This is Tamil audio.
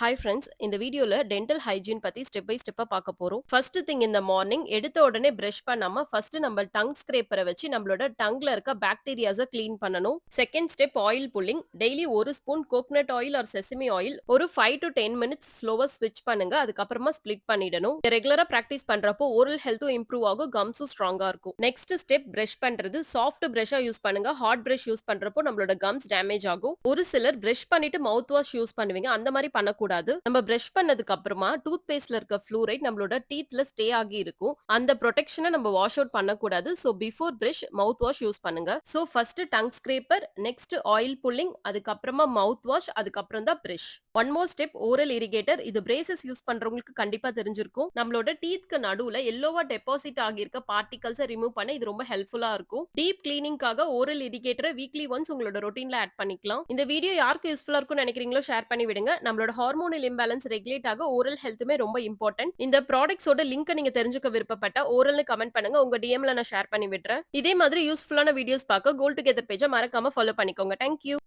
ஹாய் ஃப்ரெண்ட்ஸ், இந்த வீடியோல டென்டல் ஹைஜீன் பத்தி ஸ்டெப் பை ஸ்டெப்பா பார்க்க போறோம். ஃபர்ஸ்ட் திங் இந்த மார்னிங் எடுத்த உடனே பிரஷ் பண்ணாம ஃபர்ஸ்ட் நம்ம டங் ஸ்கிரேப்பரை வச்சு நம்மளோட டங்ல இருக்க பாக்டீரியாஸ கிளீன் பண்ணணும். Second step oil pulling. Daily ஒரு spoon coconut oil or sesame oil ஒரு 5 to 10 மினிட்ஸ் ஸ்லோவா ஸ்விட்ச் பண்ணுங்க. அதுக்கப்புறமா ஸ்ப்ளிட் பண்ணிடணும். ரெகுலரா பிராக்டிஸ் பண்றப்போ ஓரல் ஹெல்த்தும் இம்ப்ரூவ் ஆகும், கம்ஸும் ஸ்ட்ராங்கா இருக்கும். நெக்ஸ்ட் ஸ்டெப் பிரஷ் பண்றது. சாஃப்ட் பிரஷா யூஸ் பண்ணுங்க. ஹார்ட் பிரஷ் யூஸ் பண்றப்போ நம்மளோட கம்ஸ் டேமேஜ் ஆகும். ஒரு சிலர் பிரஷ் பண்ணிட்டு மவுத் வாஷ் யூஸ் பண்ணுவீங்க. அந்த மாதிரி பண்ணக்கூடாது. நம்ம பிரஷ் பண்ணதுக்கு அப்புறமா டூத் பேஸ்ட்ல இருக்க ஃப்ளூரைட் நம்மளோட டீத்ல ஸ்டே ஆகி இருக்கும். அந்த ப்ரொடெக்ஷனை நம்ம வாஷ் அவுட் பண்ணக்கூடாது. So before brush mouthwash use பண்ணுங்க. So first tongue scraper, next oil pulling, அதுக்கப்புறமா மவுத் வாஷ், அதுக்கப்புறம் தான் brush. One more step oral irrigator. இது பிரேசஸ் யூஸ் பண்றவங்களுக்கு கண்டிப்பா தெரிஞ்சிருக்கும். நம்மளோட டீத்க்கு நடுவுல எல்லோவா டெபாசிட் ஆகியிருக்க பார்ட்டிகல்ஸை ரிமூவ் பண்ண இது ரொம்ப ஹெல்ப்ஃபுல்லா இருக்கும். டீப் கிளீனிங்காக ஓரல் இரிகேட்டரை வீக்லி ஒன்ஸ் உங்களோட ரொட்டீன்ல ஆட் பண்ணிக்கலாம். இந்த வீடியோ யாருக்கு யூஸ்ஃபுல்லா இருக்கும்னு நினைக்கிறீங்களோ ஷேர் பண்ணி விடுங்க. நம்மளோட ஹார்மோனல் இம்பேலன்ஸ் ரெகுலேட் ஆக ஓரல் ஹெல்த்துமே ரொம்ப இம்பார்ட்டன்ட். இந்த ப்ராடக்ட்ஸோட லிங்க் நீங்க தெரிஞ்சுக்க விருப்பப்பட்டா ஓரல்னு கமெண்ட் பண்ணுங்க. உங்க டிஎம்ல நான் ஷேர் பண்ணி விடுறேன். இதே மாதிரி யூஸ்ஃபுல்லான வீடியோஸ் பார்க்க கோல் டுகெதர் பேஜை மறக்காம ஃபாலோ பண்ணிக்கோங்க. தேங்க்யூ.